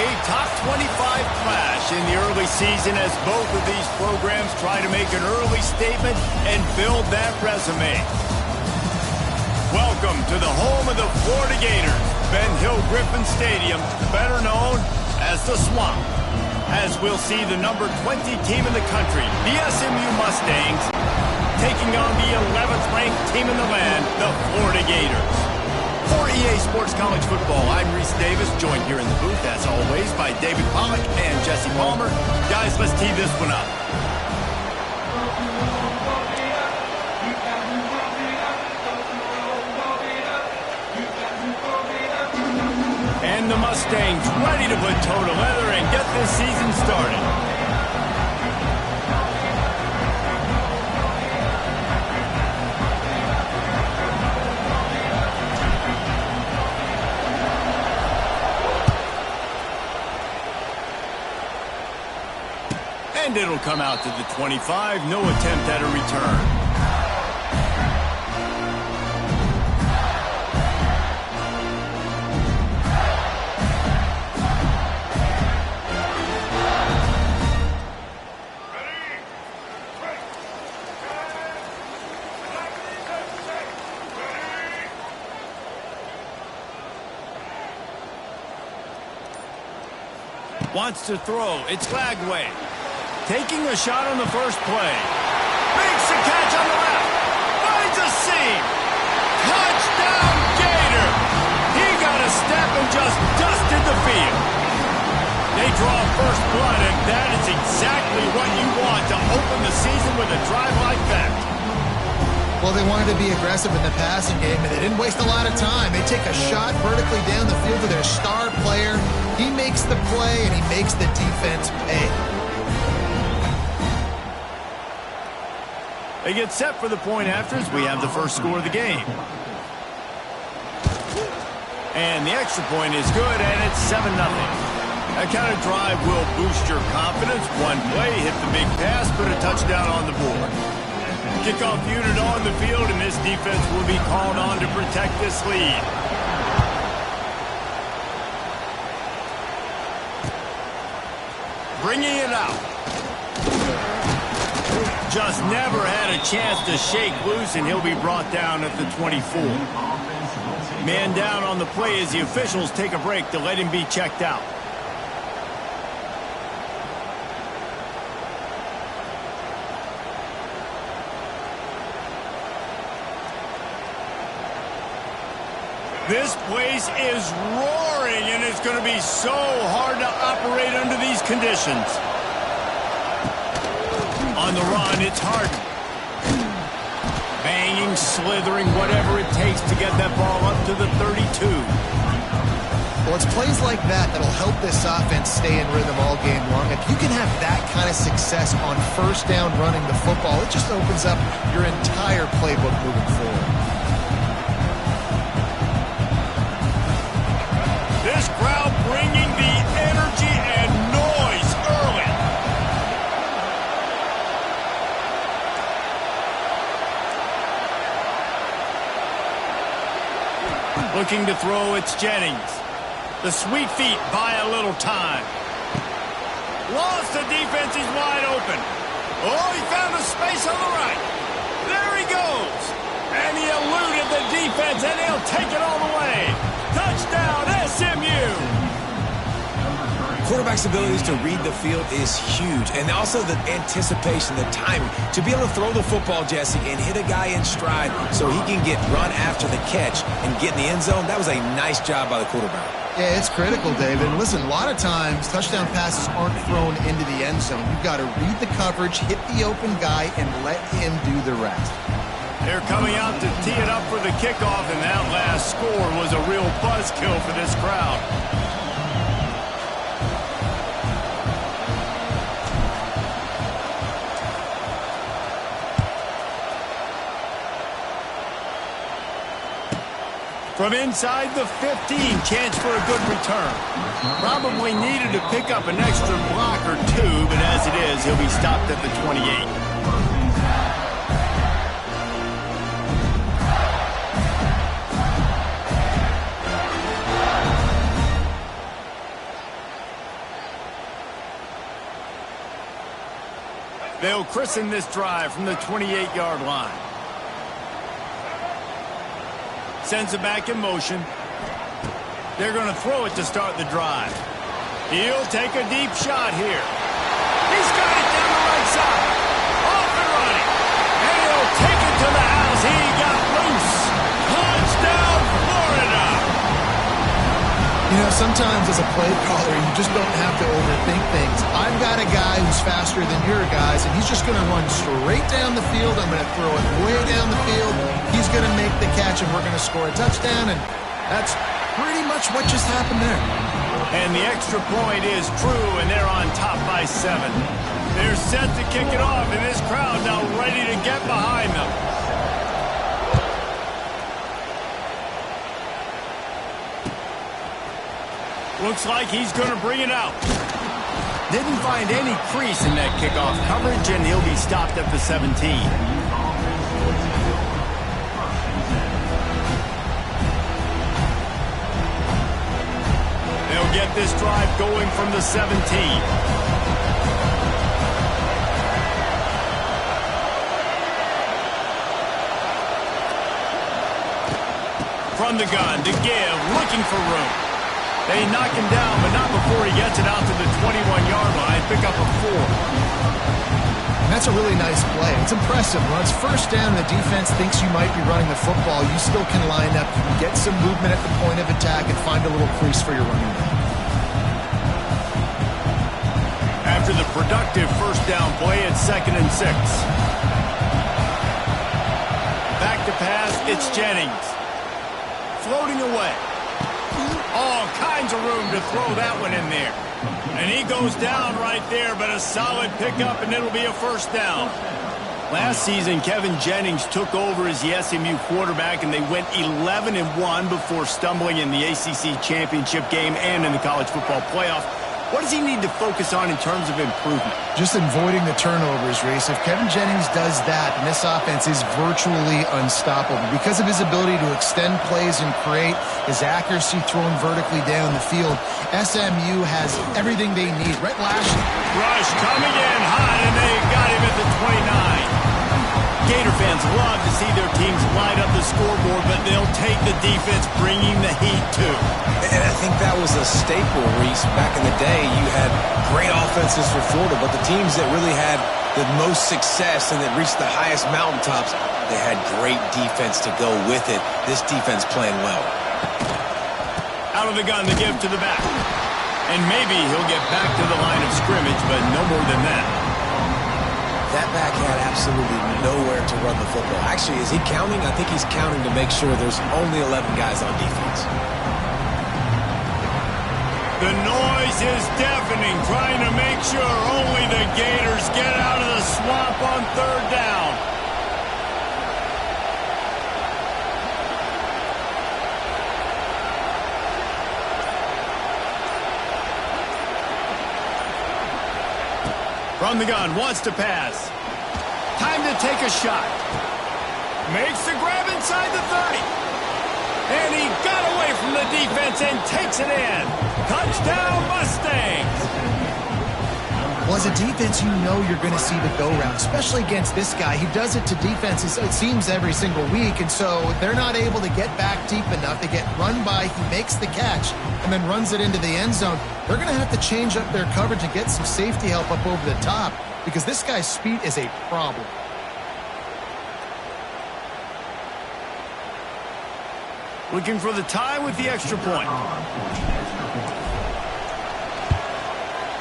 A top 25 clash in the early season as both of these programs try to make an early statement and build that resume. Welcome to the home of the Florida Gators, Ben Hill Griffin Stadium, better known as the Swamp, as we'll see the number 20 team in the country, the SMU Mustangs, taking on the 11th ranked team in the land, the Florida Gators. For EA Sports College Football, I'm Reese Davis, joined here in the booth, as always, by David Pollack and Jesse Palmer. Guys, let's tee this one up. And the Mustangs ready to put toe to leather and get this season started. And it'll come out to the 25. No attempt at a return. Wants to throw. It's Lagway. Taking a shot on the first play. Makes a catch on the left. Finds a seam. Touchdown, Gator. He got a step and just dusted the field. They draw first blood, and that is exactly what you want to open the season with a drive like that. Well, they wanted to be aggressive in the passing game, and they didn't waste a lot of time. They take a shot vertically down the field to their star player. He makes the play, and he makes the defense pay. They get set for the point afters. We have the first score of the game. And the extra point is good, and it's 7-0. That kind of drive will boost your confidence. One play, hit the big pass, put a touchdown on the board. Kickoff unit on the field, and this defense will be called on to protect this lead. Bringing it out. Just never had a chance to shake loose, and he'll be brought down at the 24. Man down on the play as the officials take a break to let him be checked out. This place is roaring, and it's going to be so hard to operate under these conditions. On the run, it's Harden. Banging, slithering, whatever it takes to get that ball up to the 32. Well, it's plays like that that'll help this offense stay in rhythm all game long. If you can have that kind of success on first down running the football, it just opens up your entire playbook moving forward. This crowd bringing the energy and noise early. Looking to throw, it's Jennings. The sweet feet buy a little time. Lost the defense, he's wide open. Oh, he found a space on the right. There he goes. And he eluded the defense, and he'll take it all the way. Touchdown, SMU! Quarterback's abilities to read the field is huge, and also the anticipation, the timing. To be able to throw the football, Jesse, and hit a guy in stride so he can get run after the catch and get in the end zone, that was a nice job by the quarterback. Yeah, it's critical, David. And listen, a lot of times touchdown passes aren't thrown into the end zone. You've got to read the coverage, hit the open guy, and let him do the rest. They're coming out to tee it up for the kickoff, and that last score was a real buzzkill for this crowd. From inside the 15, chance for a good return. Probably needed to pick up an extra block or two, but as it is, he'll be stopped at the 28. They'll christen this drive from the 28-yard line. Sends it back in motion. They're going to throw it to start the drive. He'll take a deep shot here. He's got it down the right side. Off and running. And he'll take it to the house. He got loose. Touchdown, Florida. You know, sometimes as a play caller, you just don't have to overthink things. I've got a guy who's faster than your guys, and he's just going to run straight down the field. I'm going to throw it way down the field. He's going to make the catch, and we're going to score a touchdown, and that's pretty much what just happened there. And the extra point is true, and they're on top by 7. They're set to kick it off, and this crowd now ready to get behind them. Looks like he's going to bring it out. Didn't find any crease in that kickoff coverage, and he'll be stopped at the 17. They'll get this drive going from the 17. From the gun to give, looking for room. They knock him down, but not before he gets it out to the 21-yard line. Pick up a 4. And that's a really nice play. It's impressive. When it's first down, the defense thinks you might be running the football. You still can line up. You can get some movement at the point of attack and find a little crease for your running back. After the productive first down play, it's 2nd and 6. Back to pass, it's Jennings. Floating away. All kinds of room to throw that one in there. And he goes down right there, but a solid pickup, and it'll be a first down. Last season, Kevin Jennings took over as the SMU quarterback, and they went 11-1 before stumbling in the ACC championship game and in the college football playoff. What does he need to focus on in terms of improvement? Just avoiding the turnovers, Reese. If Kevin Jennings does that, then this offense is virtually unstoppable. Because of his ability to extend plays and create, his accuracy throwing vertically down the field, SMU has everything they need. Rhett Lashley. Rush coming in hot, and they got him at the 29. Gator fans love to see their teams light up the scoreboard, but they'll take the defense bringing the heat too. And I think that was a staple, Reese. Back in the day, you had great offenses for Florida, but the teams that really had the most success and that reached the highest mountaintops, they had great defense to go with it. This defense playing well. Out of the gun, the give to the back. And maybe he'll get back to the line of scrimmage, but no more than that. That back had absolutely nowhere to run the football. Actually, is he counting? I think he's counting to make sure there's only 11 guys on defense. The noise is deafening, trying to make sure only the Gators get out of the swamp on 3rd down. From the gun, wants to pass. Time to take a shot. Makes the grab inside the 30. And he got away from the defense and takes it in. Touchdown, Mustangs. Well, as a defense, you know you're going to see the go-round, especially against this guy. He does it to defenses, it seems, every single week, and so they're not able to get back deep enough. They get run by, he makes the catch, and then runs it into the end zone. They're going to have to change up their coverage and get some safety help up over the top because this guy's speed is a problem. Looking for the tie with the extra point.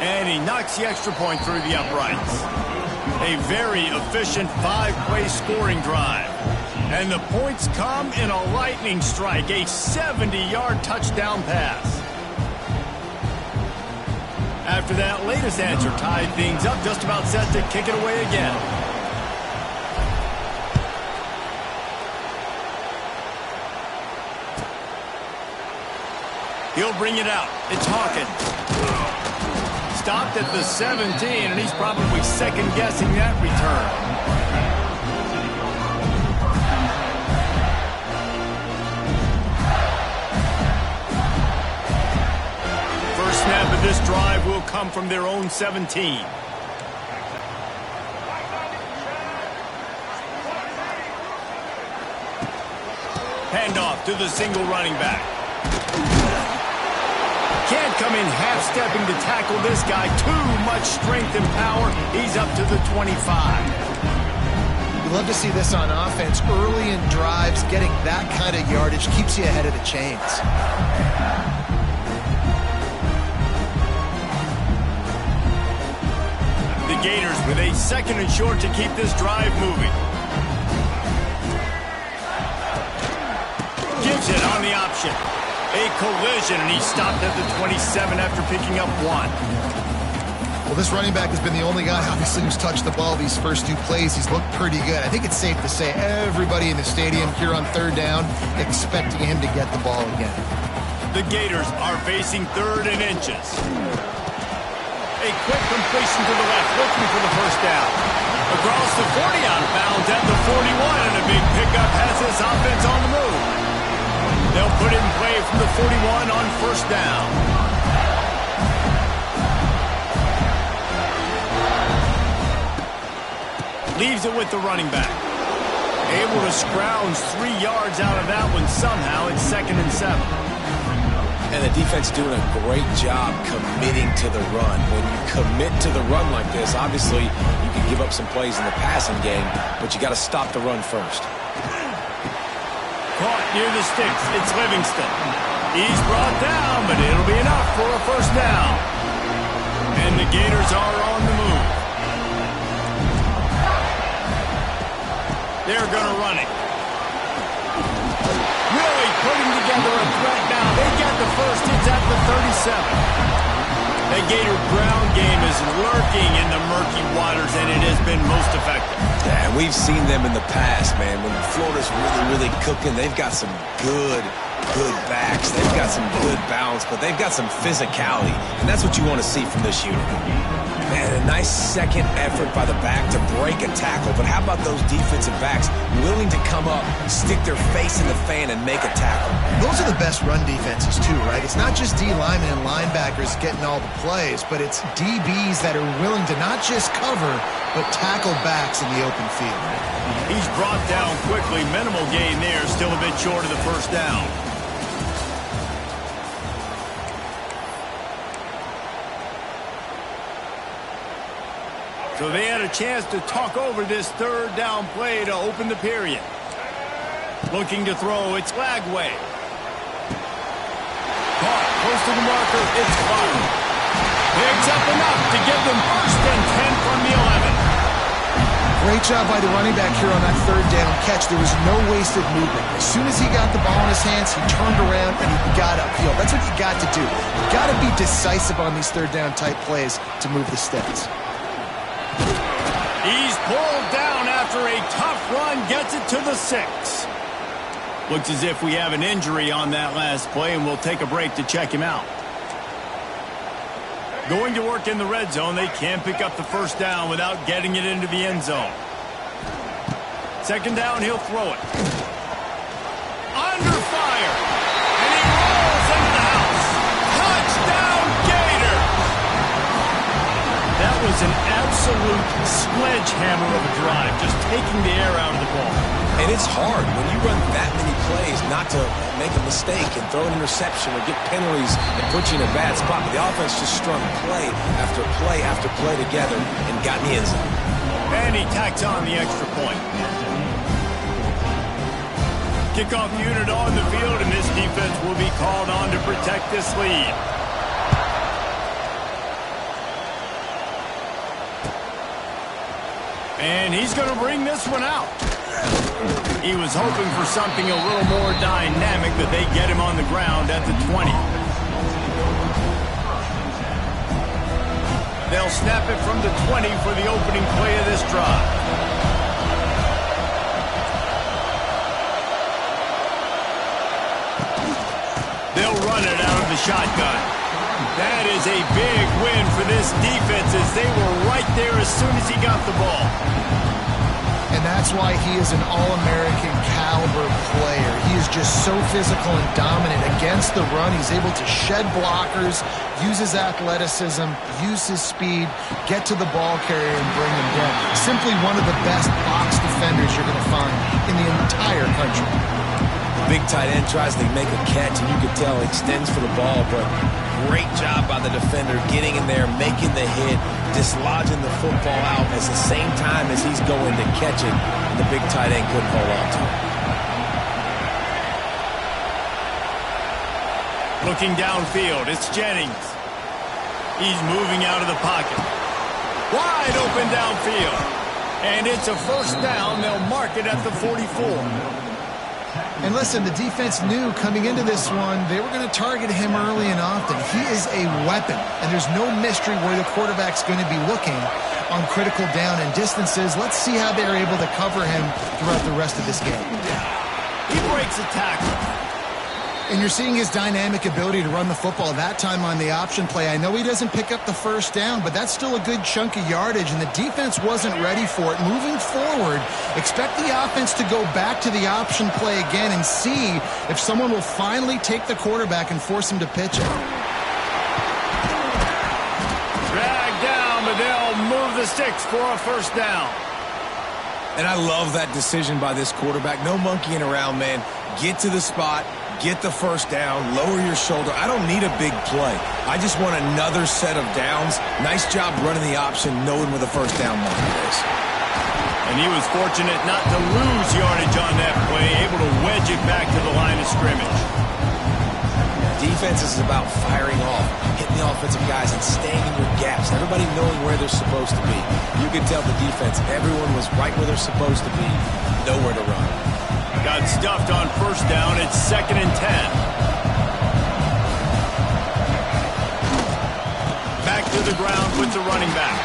And he knocks the extra point through the uprights. A very efficient 5-play scoring drive. And the points come in a lightning strike, a 70-yard touchdown pass. After that latest answer tied things up, just about set to kick it away again. He'll bring it out. It's Hawkins. Stopped at the 17, and he's probably second-guessing that return. First snap of this drive will come from their own 17. Handoff to the single running back. Can't come in half-stepping to tackle this guy. Too much strength and power. He's up to the 25. You love to see this on offense. Early in drives, getting that kind of yardage keeps you ahead of the chains. The Gators with a 2nd and short to keep this drive moving. Gives it on the option. A collision, and he stopped at the 27 after picking up 1. Well, this running back has been the only guy, obviously, who's touched the ball these first 2 plays. He's looked pretty good. I think it's safe to say everybody in the stadium here on 3rd down expecting him to get the ball again. The Gators are facing 3rd and inches. A quick completion to the left, looking for the first down. Across the 40, out of bounds at the 41, and a big pickup has this offense on the move. They'll put it in play from the 41 on 1st down. Leaves it with the running back. Able to scrounge 3 yards out of that one somehow. It's 2nd and 7. And the defense doing a great job committing to the run. When you commit to the run like this, obviously you can give up some plays in the passing game, but you got to stop the run first. Caught near the sticks. It's Livingston. He's brought down, but it'll be enough for a 1st down. And the Gators are on the move. They're going to run it. Really putting together a threat now. They get the first. It's at the 37. The Gator ground game is lurking in the murky waters, and it has been most effective. Yeah, and we've seen them in the past, man. When Florida's really cooking, they've got some good backs. They've got some good balance, but they've got some physicality, and that's what you want to see from this unit. Man, a nice second effort by the back to break a tackle, but how about those defensive backs willing to come up, stick their face in the fan, and make a tackle? Those are the best run defenses, too, right? It's not just D linemen and linebackers getting all the plays, but it's DBs that are willing to not just cover, but tackle backs in the open field. He's brought down quickly. Minimal gain there, still a bit short of the 1st down. So they had a chance to talk over this 3rd down play to open the period. Looking to throw, it's Lagway. Caught, close to the marker, it's Clark. Picks up enough to give them 1st and 10 from the 11. Great job by the running back here on that 3rd down catch. There was no wasted movement. As soon as he got the ball in his hands, he turned around and he got upfield. That's what you got to do. You got to be decisive on these 3rd down type plays to move the sticks. He's pulled down after a tough run, gets it to the 6. Looks as if we have an injury on that last play, and we'll take a break to check him out. Going to work in the red zone. They can't pick up the 1st down without getting it into the end zone. 2nd down, he'll throw it. Under fire, and he rolls into the house. Touchdown, Gator! That was an absolute sledgehammer of a drive, just taking the air out of the ball. And it's hard when you run that many plays not to make a mistake and throw an interception or get penalties and put you in a bad spot. But the offense just strung play after play after play together and got in the end zone. And he tacks on the extra point. Kickoff unit on the field, and this defense will be called on to protect this lead. And he's going to bring this one out. He was hoping for something a little more dynamic, but they get him on the ground at the 20. They'll snap it from the 20 for the opening play of this drive. They'll run it out of the shotgun. That is a big win for this defense, as they were right there as soon as he got the ball. And that's why he is an All-American caliber player. He is just so physical and dominant against the run. He's able to shed blockers, use his athleticism, use his speed, get to the ball carrier and bring him down. Simply one of the best box defenders you're going to find in the entire country. Big tight end tries to make a catch, and you can tell he extends for the ball, but great job by the defender getting in there, making the hit, dislodging the football out at the same time as he's going to catch it, and the big tight end couldn't hold on to it. Looking downfield, it's Jennings. He's moving out of the pocket. Wide open downfield. And it's a first down. They'll mark it at the 44. And listen, the defense knew coming into this one, they were going to target him early and often. He is a weapon, and there's no mystery where the quarterback's going to be looking on critical down and distances. Let's see how they're able to cover him throughout the rest of this game. He breaks a tackle. And you're seeing his dynamic ability to run the football that time on the option play. I know he doesn't pick up the first down, but that's still a good chunk of yardage, and the defense wasn't ready for it. Moving forward, expect the offense to go back to the option play again and see if someone will finally take the quarterback and force him to pitch it. Drag down, but they'll move the sticks for a first down. And I love that decision by this quarterback. No monkeying around, man. Get to the spot. Get the first down, lower your shoulder. I don't need a big play. I just want another set of downs. Nice job running the option, knowing where the first down marker is. And he was fortunate not to lose yardage on that play, able to wedge it back to the line of scrimmage. Defense is about firing off, hitting the offensive guys, and staying in your gaps. Everybody knowing where they're supposed to be. You can tell the defense, everyone was right where they're supposed to be, nowhere to run. Got stuffed on first down. It's 2nd and 10. Back to the ground with the running back.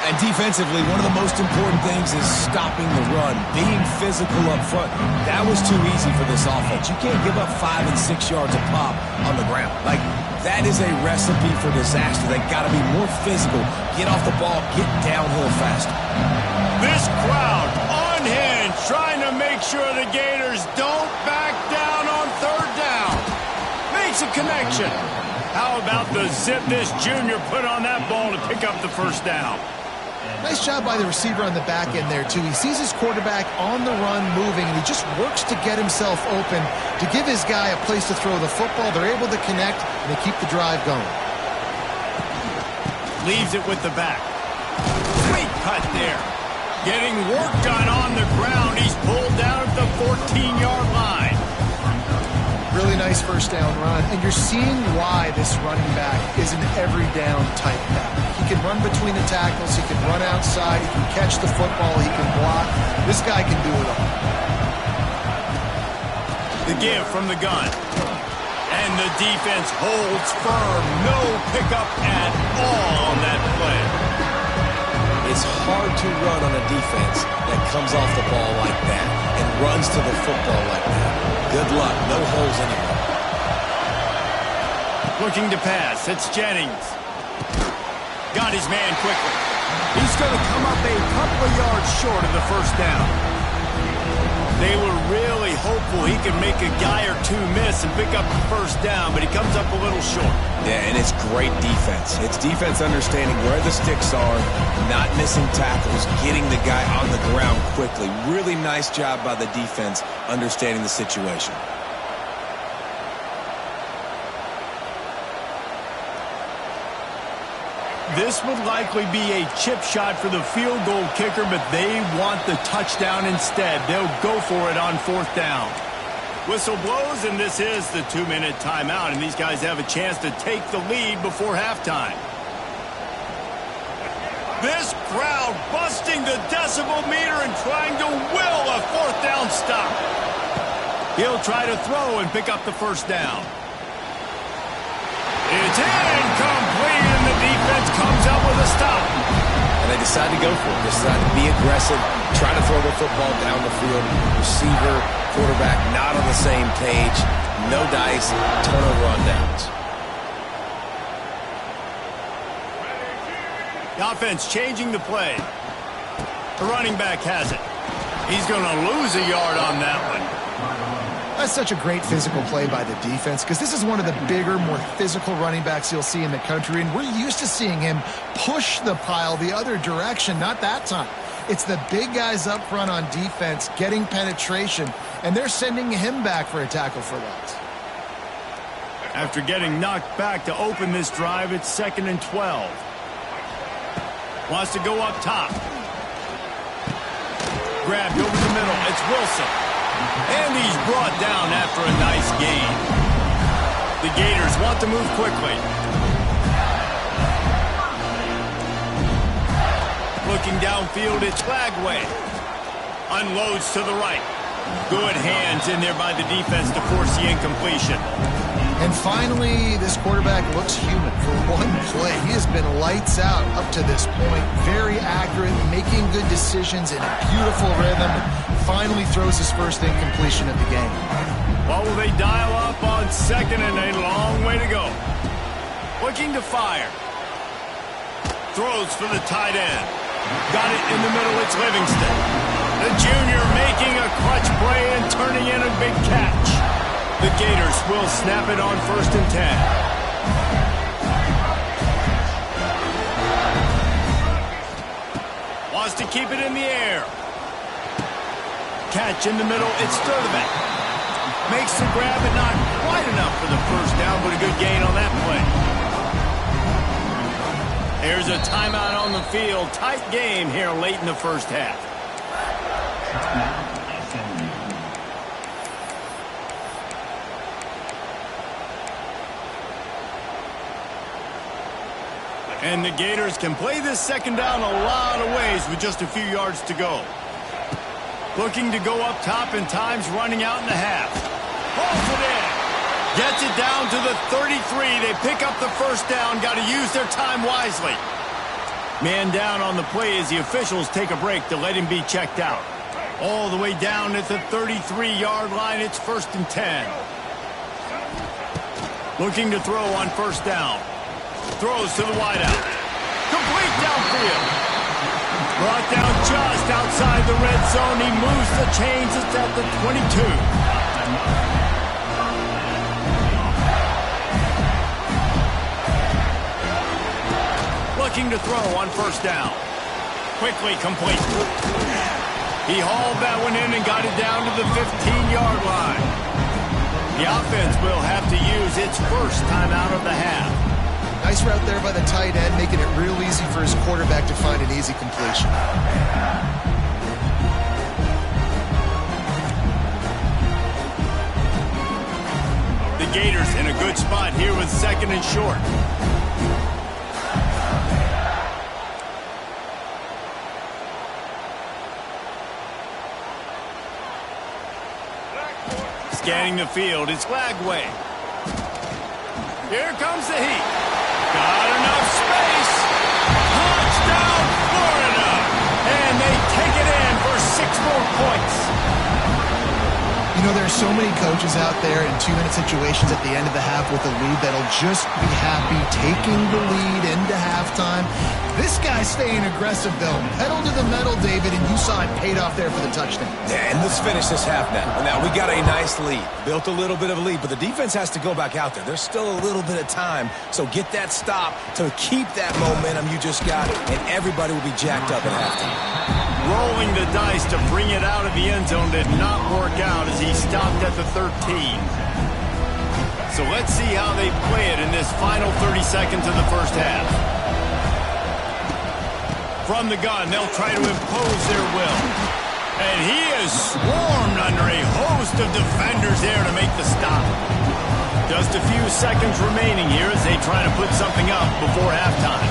And defensively, one of the most important things is stopping the run, being physical up front. That was too easy for this offense. You can't give up 5 and 6 yards a pop on the ground. Like, that is a recipe for disaster. They got to be more physical, get off the ball, get downhill faster. This crowd unhinged, trying to make sure the Gators don't back down on third down. Makes a connection. How about the zip this junior put on that ball to pick up the first down? Nice job by the receiver on the back end there, too. He sees his quarterback on the run moving, and he just works to get himself open to give his guy a place to throw the football. They're able to connect, and they keep the drive going. Leaves it with the back. Sweet cut there. Getting work done on the ground. He's pulled down at the 14-yard line. Really nice first down run, and you're seeing why this running back is an every down type back. He can run between the tackles, he can run outside, he can catch the football, he can block. This guy can do it all. The give from the gun. And the defense holds firm. No pickup at all on that play. It's hard to run on a defense that comes off the ball like that and runs to the football like that. Good luck. No holes anywhere. Looking to pass. It's Jennings. Got his man quickly. He's going to come up a couple of yards short of the first down. They were really hopeful he could make a guy or two miss and pick up the first down, but he comes up a little short. Yeah, and it's great defense. It's defense understanding where the sticks are, not missing tackles, getting the guy on the ground quickly. Really nice job by the defense understanding the situation. This would likely be a chip shot for the field goal kicker, but they want the touchdown instead. They'll go for it on fourth down. Whistle blows, and this is the 2-minute timeout, and these guys have a chance to take the lead before halftime. This crowd busting the decibel meter and trying to will a fourth down stop. He'll try to throw and pick up the first down. It's incomplete, and the defense comes up with a stop. And they decide to go for it. They decide to be aggressive, try to throw the football down the field. Receiver, quarterback, not on the same page. No dice, turnover on downs. The offense changing the play. The running back has it. He's going to lose a yard on that one. That's such a great physical play by the defense because this is one of the bigger, more physical running backs you'll see in the country, and we're used to seeing him push the pile the other direction, not that time. It's the big guys up front on defense getting penetration, and they're sending him back for a tackle for loss. After getting knocked back to open this drive, it's 2nd and 12. Wants to go up top. Grabbed over the middle. It's Wilson. And he's brought down after a nice gain. The Gators want to move quickly. Looking downfield, it's Flagway. Unloads to the right. Good hands in there by the defense to force the incompletion. And finally, this quarterback looks human for one play. He has been lights out up to this point. Very accurate, making good decisions in a beautiful rhythm. Finally throws his first incompletion of the game. What will they dial up on 2nd and a long way to go? Looking to fire. Throws for the tight end. Got it in the middle, it's Livingston. The junior making a clutch play and turning in a big catch. The Gators will snap it on 1st and 10. Wants to keep it in the air. Catch in the middle, it's Sturdivant. Makes the grab, but not quite enough for the first down, but a good gain on that play. There's a timeout on the field. Tight game here late in the first half. And the Gators can play this 2nd down a lot of ways with just a few yards to go. Looking to go up top and time's running out in the half. Pulls it in. Gets it down to the 33. They pick up the first down. Got to use their time wisely. Man down on the play as the officials take a break to let him be checked out. All the way down at the 33-yard line. It's 1st and 10. Looking to throw on 1st down. Throws to the wideout. Complete downfield. Brought down just outside the red zone. He moves the chains. It's at the 22. Looking to throw on 1st down. Quickly complete. He hauled that one in and got it down to the 15-yard line. The offense will have to use its first timeout of the half. Nice route there by the tight end, making it real easy for his quarterback to find an easy completion. The Gators in a good spot here with 2nd and short. Scanning the field, it's Flagway. Here comes the heat. Got enough space. Touchdown, Florida. And they take it in for 6 more points. You know, there are so many coaches out there in 2-minute situations at the end of the half with a lead that'll just be happy taking the lead into halftime. This guy's staying aggressive, though. Pedal to the metal, David, and you saw it paid off there for the touchdown. Yeah, and let's finish this half now. Now, we got a nice lead. Built a little bit of a lead, but the defense has to go back out there. There's still a little bit of time, so get that stop to keep that momentum you just got, and everybody will be jacked up at halftime. Rolling the dice to bring it out of the end zone did not work out as he stopped at the 13. So let's see how they play it in this final 30 seconds of the first half. From the gun, they'll try to impose their will. And he is swarmed under a host of defenders there to make the stop. Just a few seconds remaining here as they try to put something up before halftime.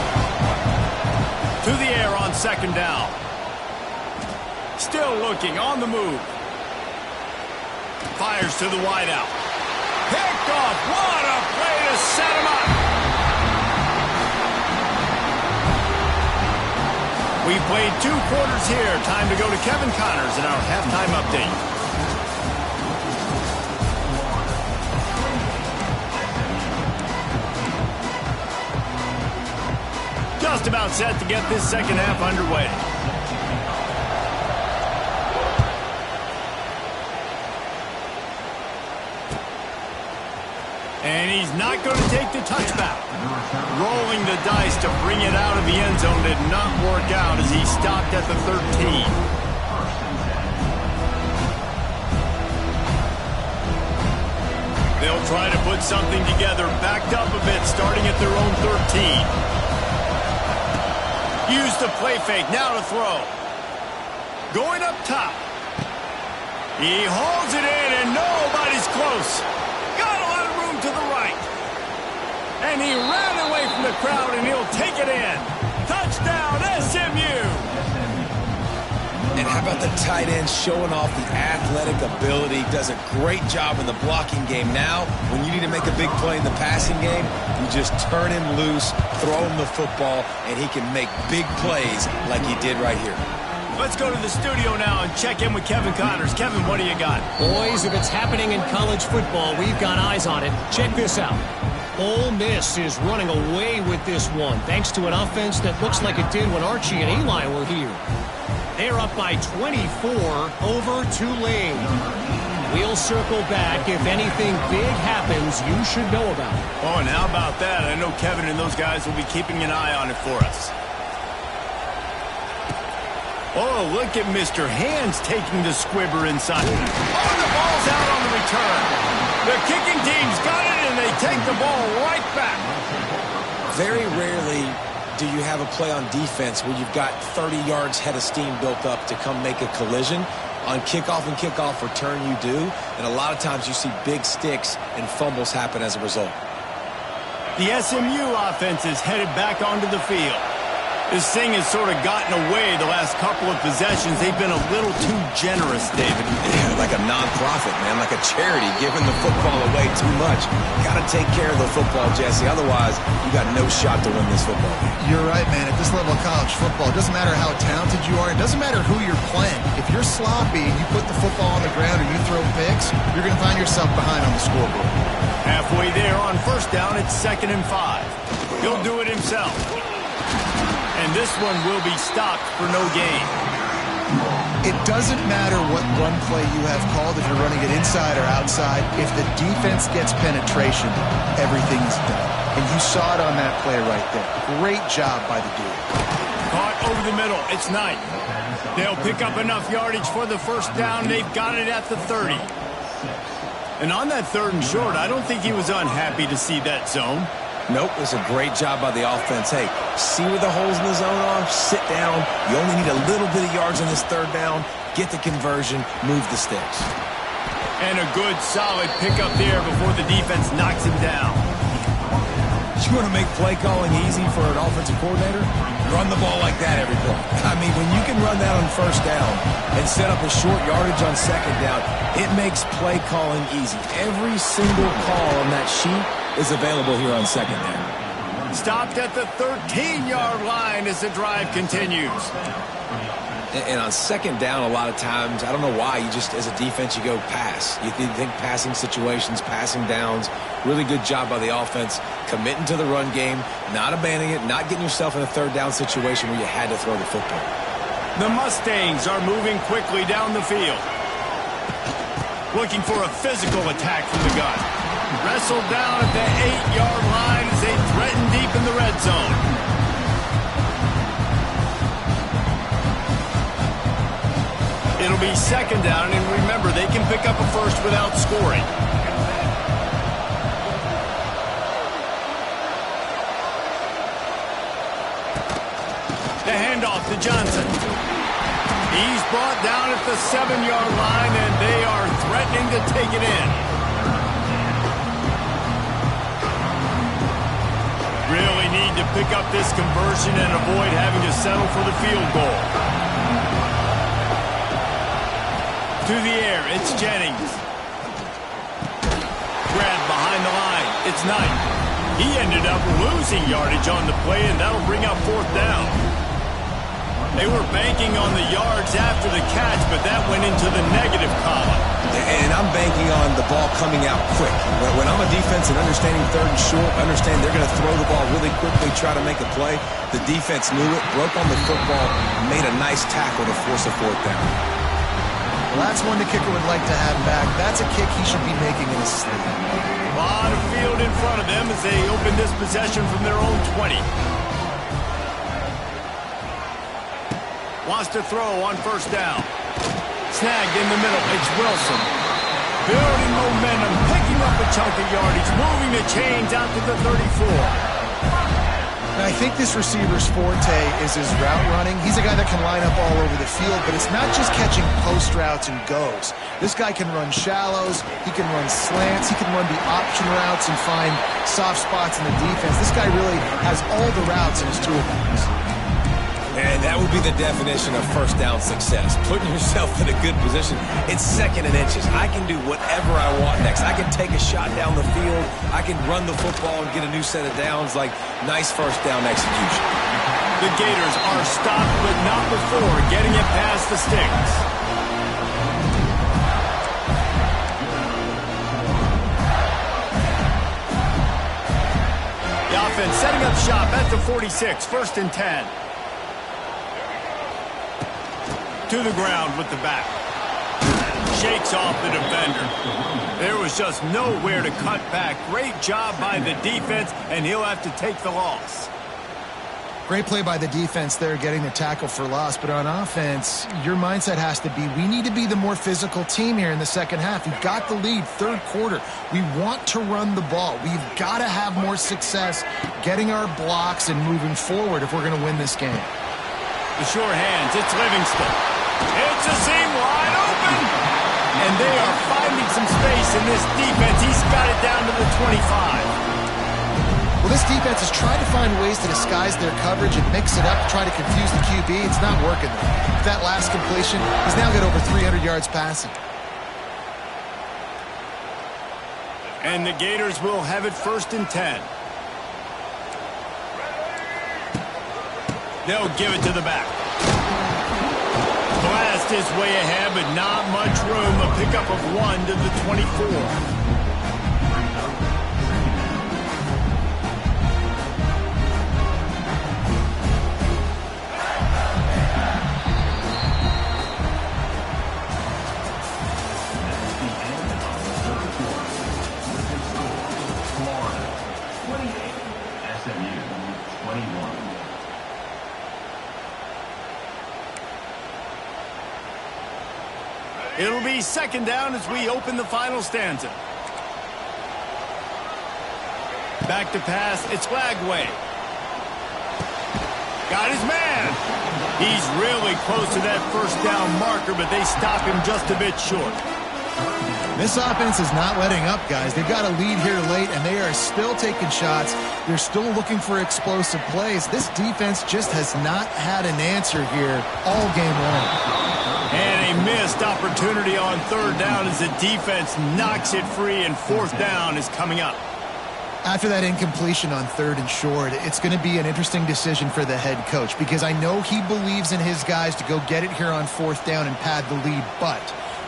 To the air on 2nd down. Still looking, on the move. Fires to the wideout. Picked off. What a play to set him up. We've played 2 quarters here. Time to go to Kevin Connors in our halftime update. Just about set to get this second half underway. And he's not going to take the touchback. Rolling the dice to bring it out of the end zone did not work out as he stopped at the 13. They'll try to put something together, backed up a bit, starting at their own 13. Use the play fake, now to throw. Going up top. He hauls it in, and nobody's close. Got a lot of room to the right. And he ran away from the crowd, and he'll take it in. Touchdown, SMU! And how about the tight end showing off the athletic ability? Does a great job in the blocking game. Now, when you need to make a big play in the passing game, you just turn him loose, throw him the football, and he can make big plays like he did right here. Let's go to the studio now and check in with Kevin Connors. Kevin, what do you got? Boys, if it's happening in college football, we've got eyes on it. Check this out. Ole Miss is running away with this one, thanks to an offense that looks like it did when Archie and Eli were here. They're up by 24 over Tulane. We'll circle back. If anything big happens, you should know about it. Oh, and how about that? I know Kevin and those guys will be keeping an eye on it for us. Oh, look at Mr. Hands taking the squibber inside. Oh, the ball's out on the return. The kicking team's got it, and they take the ball right back. Very rarely do you have a play on defense where you've got 30 yards head of steam built up to come make a collision. On kickoff and kickoff return, you do. And a lot of times you see big sticks and fumbles happen as a result. The SMU offense is headed back onto the field. This thing has sort of gotten away the last couple of possessions. They've been a little too generous, David. Yeah, like a non-profit, man, like a charity, giving the football away too much. Got to take care of the football, Jesse. Otherwise, you got no shot to win this football game. You're right, man. At this level of college football, it doesn't matter how talented you are. It doesn't matter who you're playing. If you're sloppy and you put the football on the ground or you throw picks, you're going to find yourself behind on the scoreboard. Halfway there on first down, it's 2nd and 5. He'll do it himself. And this one will be stopped for no gain. It doesn't matter what run play you have called, if you're running it inside or outside. If the defense gets penetration, everything's done. And you saw it on that play right there. Great job by the dude. Caught over the middle. It's Knight. They'll pick up enough yardage for the first down. They've got it at the 30. And on that 3rd and short, I don't think he was unhappy to see that zone. Nope, it's a great job by the offense. Hey, see where the holes in the zone are? Sit down. You only need a little bit of yards on this 3rd down. Get the conversion. Move the sticks. And a good, solid pickup there before the defense knocks him down. You want to make play calling easy for an offensive coordinator? Run the ball like that every play. I mean, when you can run that on first down and set up a short yardage on 2nd down, it makes play calling easy. Every single call on that sheet is available here on 2nd down. Stopped at the 13-yard line as the drive continues. And on 2nd down, a lot of times, I don't know why, you just, as a defense, you go pass. You think passing situations, passing downs. Really good job by the offense, committing to the run game, not abandoning it, not getting yourself in a 3rd down situation where you had to throw the football. The Mustangs are moving quickly down the field. Looking for a physical attack from the gun. Wrestled down at the 8-yard line as they threaten deep in the red zone. It'll be 2nd down, and remember, they can pick up a first without scoring. The handoff to Johnson. He's brought down at the 7-yard line, and they are threatening to take it in. Really need to pick up this conversion and avoid having to settle for the field goal. To the air, it's Jennings. Grab behind the line, it's Knight. He ended up losing yardage on the play, and that'll bring up 4th down. They were banking on the yards after the catch, but that went into the negative column. And I'm banking on the ball coming out quick. When I'm a defense and understanding 3rd and short, understand they're going to throw the ball really quickly, try to make a play. The defense knew it, broke on the football, made a nice tackle to force a 4th down. Well, that's one the kicker would like to have back. That's a kick he should be making in his sleep. A lot of field in front of them as they open this possession from their own 20. Wants to throw on first down. Snagged in the middle. It's Wilson. Building momentum, picking up a chunk of yardage, moving the chains out to the 34. And I think this receiver's forte is his route running. He's a guy that can line up all over the field, but it's not just catching post routes and goes. This guy can run shallows, he can run slants, he can run the option routes and find soft spots in the defense. This guy really has all the routes in his toolbox. And that would be the definition of first down success. Putting yourself in a good position. It's second and inches. I can do whatever I want next. I can take a shot down the field. I can run the football and get a new set of downs. Like, nice first down execution. The Gators are stopped, but not before getting it past the sticks. The offense setting up shop at the 46, 1st and 10. To the ground with the back. Shakes off the defender. There was just nowhere to cut back. Great job by the defense, and he'll have to take the loss. Great play by the defense there, getting the tackle for loss. But on offense, your mindset has to be, we need to be the more physical team here in the second half. We've got the lead, third quarter. We want to run the ball. We've got to have more success getting our blocks and moving forward if we're going to win this game. The sure hands, it's Livingston. It's a seam wide open. And they are finding some space in this defense. He's got it down to the 25. Well, this defense is trying to find ways to disguise their coverage and mix it up, try to confuse the QB. It's not working. With that last completion, he's now got over 300 yards passing. And the Gators will have it 1st and 10. They'll give it to the back. Blast his way ahead, but not much room. A pickup of 1 to the 24. It'll be 2nd down as we open the final stanza. Back to pass, it's Flagway. Got his man. He's really close to that 1st down marker, but they stop him just a bit short. This offense is not letting up, guys. They've got a lead here late, and they are still taking shots. They're still looking for explosive plays. This defense just has not had an answer here all game long. And a missed opportunity on 3rd down as the defense knocks it free, and 4th down is coming up. After that incompletion on 3rd and short, it's going to be an interesting decision for the head coach because I know he believes in his guys to go get it here on 4th down and pad the lead, but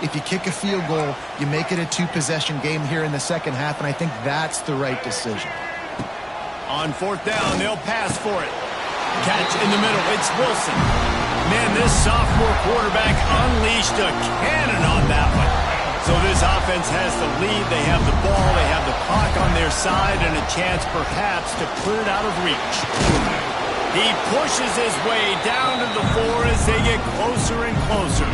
if you kick a field goal, you make it a 2-possession game here in the second half, and I think that's the right decision. On 4th down, they'll pass for it. Catch in the middle, it's Wilson. Man, this sophomore quarterback unleashed a cannon on that one. So this offense has the lead. They have the ball. They have the clock on their side and a chance perhaps to put it out of reach. He pushes his way down to the 4 as they get closer and closer.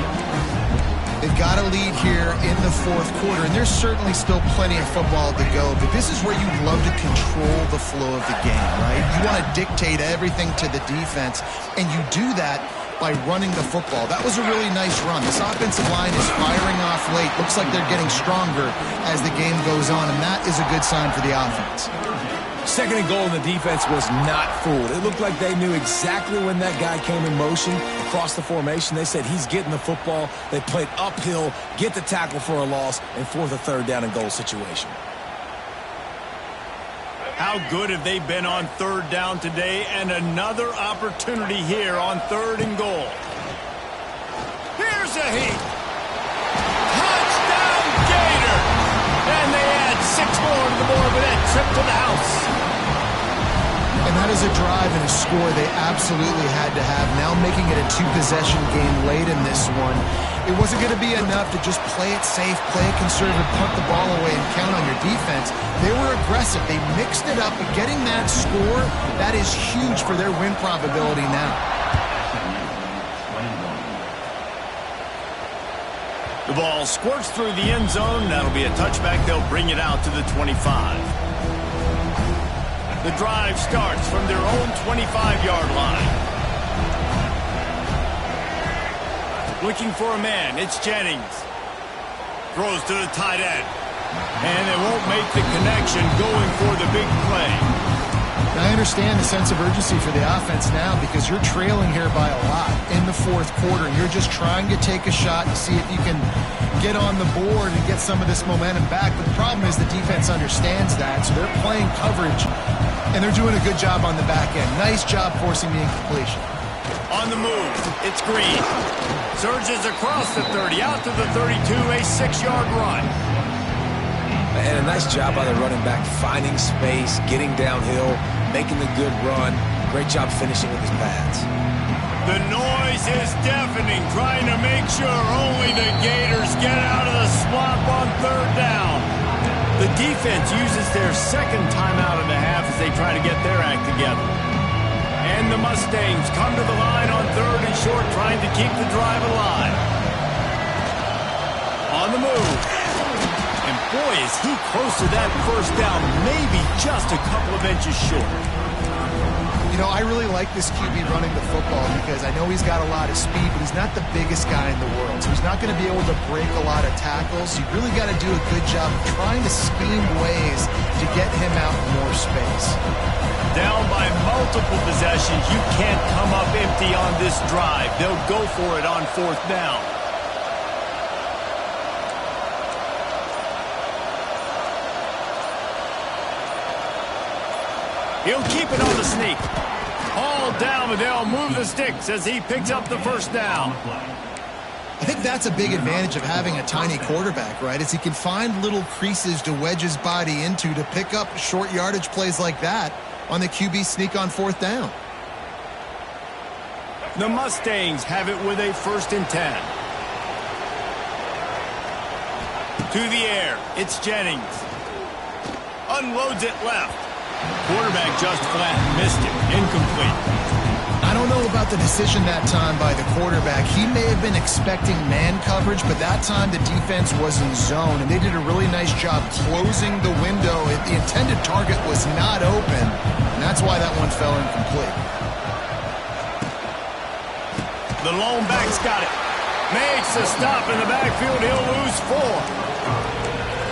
They've got a lead here in the 4th quarter, and there's certainly still plenty of football to go, but this is where you'd love to control the flow of the game, right? You want to dictate everything to the defense, and you do that by running the football. That was a really nice run. This offensive line is firing off late. Looks like they're getting stronger as the game goes on, and that is a good sign for the offense. 2nd and goal, and the defense was not fooled. It looked like they knew exactly when that guy came in motion across the formation. They said he's getting the football. They played uphill, get the tackle for a loss, and force a 3rd down and goal situation. How good have they been on 3rd down today? And another opportunity here on 3rd and goal. Here's a heat. Touchdown Gator! And they add 6 more to the board with that trip to the house. And that is was a drive and a score they absolutely had to have. Now making it a two-possession game late in this one. It wasn't going to be enough to just play it safe, play it conservative, punt the ball away, and count on your defense. They were aggressive. They mixed it up, but getting that score, that is huge for their win probability now. The ball squirts through the end zone. That'll be a touchback. They'll bring it out to the 25. The drive starts from their own 25-yard line. Looking for a man. It's Jennings. Throws to the tight end. And they won't make the connection going for the big play. I understand the sense of urgency for the offense now because you're trailing here by a lot in the fourth quarter. And you're just trying to take a shot and see if you can get on the board and get some of this momentum back. But the problem is the defense understands that, so they're playing coverage, and they're doing a good job on the back end. Nice job forcing the incompletion. On the move, it's Green. Surges across the 30, out to the 32, a 6-yard run. And a nice job by the running back, finding space, getting downhill, making the good run. Great job finishing with his pads. The noise is deafening, trying to make sure only the Gators get out of the swamp on third down. The defense uses their second timeout and a half as they try to get their act together. And the Mustangs come to the line on third and short, trying to keep the drive alive. On the move. And boy, is he close to that first down, maybe just a couple of inches short. You know, I really like this QB running the football because I know he's got a lot of speed, but he's not the biggest guy in the world. So he's not going to be able to break a lot of tackles. You really got to do a good job of trying to scheme ways to get him out more space. Down by multiple possessions, you can't come up empty on this drive. They'll go for it on fourth down. He'll keep it on the sneak. All down, but they'll move the sticks as he picks up the first down. I think that's a big advantage of having a tiny quarterback, right? Is he can find little creases to wedge his body into to pick up short yardage plays like that on the QB sneak on fourth down. The Mustangs have it with a 1st and 10. To the air, it's Jennings. Unloads it left. Quarterback just flat missed it. Incomplete. I don't know about the decision that time by the quarterback. He may have been expecting man coverage, but that time the defense was in zone, and they did a really nice job closing the window. The intended target was not open, and that's why that one fell incomplete. The lone back's got it. Makes a stop in the backfield. He'll lose 4.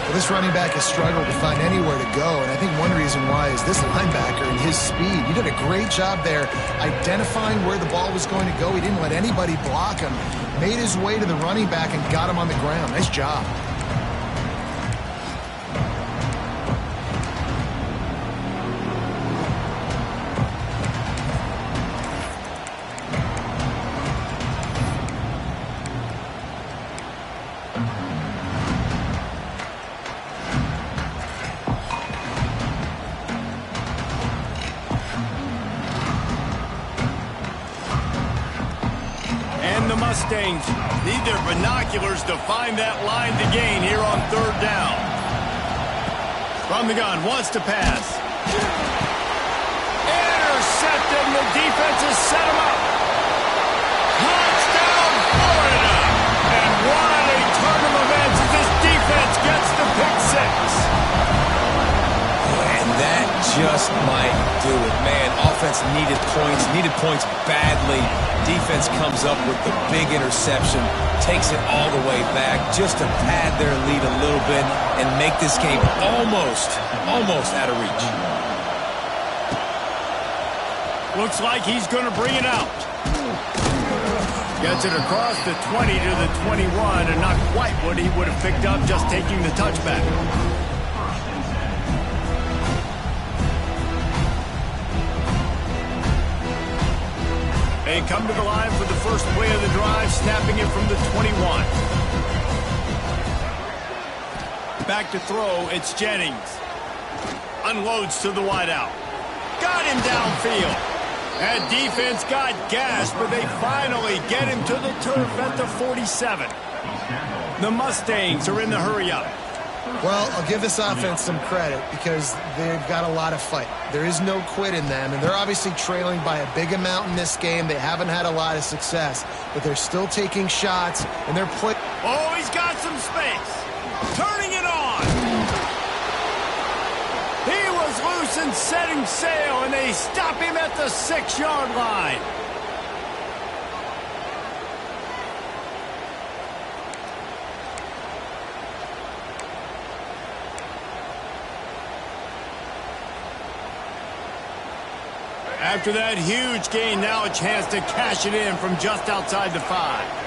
Well, this running back has struggled to find anywhere to go, and I think one reason why is this linebacker and his speed. He did a great job there identifying where the ball was going to go. He didn't let anybody block him. Made his way to the running back and got him on the ground. Nice job. Mustangs need their binoculars to find that line to gain here on third down. From the gun, wants to pass. Intercepted, and the defense has set him up. Touchdown, Florida! And what a turn of events as this defense gets the pick 6. And that just might do it, man. Offense needed points badly. Defense comes up with the big interception, takes it all the way back just to pad their lead a little bit and make this game almost out of reach. Looks like he's going to bring it out. Gets it across the 20 to the 21, and not quite what he would have picked up just taking the touchback. They come to the line for the first play of the drive, snapping it from the 21. Back to throw, it's Jennings. Unloads to the wideout. Got got him downfield. That defense got gashed, but they finally get him to the turf at the 47. The Mustangs are in the hurry-up. Well, I'll give this offense some credit because they've got a lot of fight. There is no quit in them, and they're obviously trailing by a big amount in this game. They haven't had a lot of success, but they're still taking shots, and they're playing. Oh, he's got some space. Turning it on. He was loose and setting sail, and they stop him at the 6-yard line. After that huge gain, now a chance to cash it in from just outside the 5.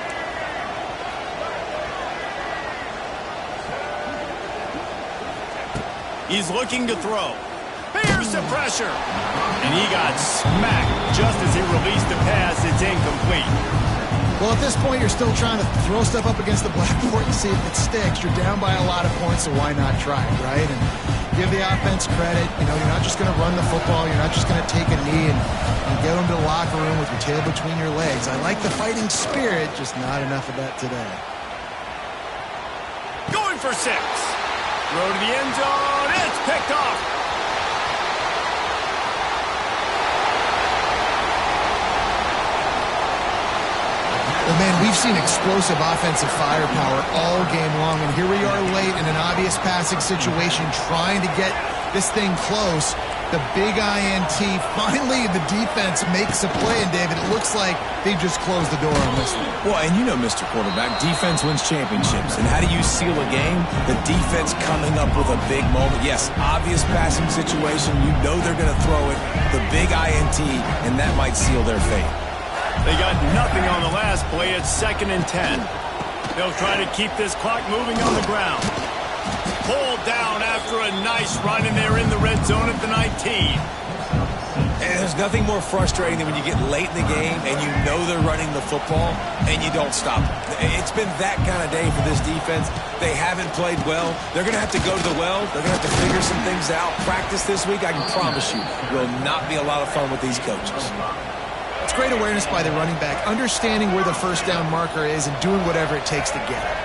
He's looking to throw. Here's the pressure. And he got smacked just as he released the pass. It's incomplete. Well, at this point, you're still trying to throw stuff up against the blackboard and see if it sticks. You're down by a lot of points, so why not try it, right? And give the offense credit. You know, you're not just going to run the football. You're not just going to take a knee and get them to the locker room with your tail between your legs. I like the fighting spirit, just not enough of that today. Going for 6. Throw to the end zone. It's picked off. Well, man, we've seen explosive offensive firepower all game long, and here we are late in an obvious passing situation trying to get this thing close. The big INT, finally the defense makes a play, and David, it looks like they just closed the door on this one. Well, and you know, Mr. Quarterback, defense wins championships. And how do you seal a game? The defense coming up with a big moment. Yes, obvious passing situation. You know they're going to throw it. The big INT, and that might seal their fate. They got nothing on the last play. It's 2nd and 10. They'll try to keep this clock moving on the ground. Pulled down after a nice run, and they're in the red zone at the 19. And there's nothing more frustrating than when you get late in the game and you know they're running the football and you don't stop them. It's been that kind of day for this defense. They haven't played well. They're going to have to go to the well. They're going to have to figure some things out. Practice this week, I can promise you, will not be a lot of fun with these coaches. It's great awareness by the running back, understanding where the first down marker is and doing whatever it takes to get it.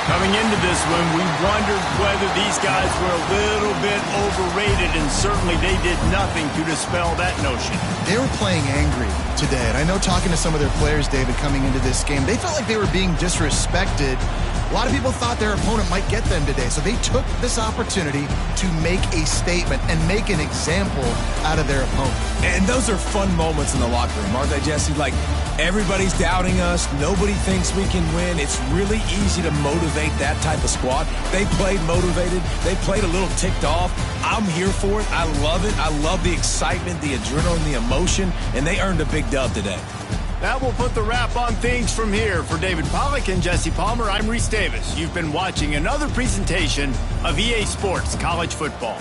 Coming into this one, we wondered whether these guys were a little bit overrated, and certainly they did nothing to dispel that notion. They were playing angry today, and I know talking to some of their players, David, coming into this game, they felt like they were being disrespected. A lot of people thought their opponent might get them today, so they took this opportunity to make a statement and make an example out of their opponent. And those are fun moments in the locker room, aren't they, Jesse? Like, everybody's doubting us. Nobody thinks we can win. It's really easy to motivate that type of squad. They played motivated. They played a little ticked off. I'm here for it. I love it. I love the excitement, the adrenaline, the emotion, and they earned a big dub today. That will put the wrap on things from here. For David Pollack and Jesse Palmer, I'm Reese Davis. You've been watching another presentation of EA Sports College Football.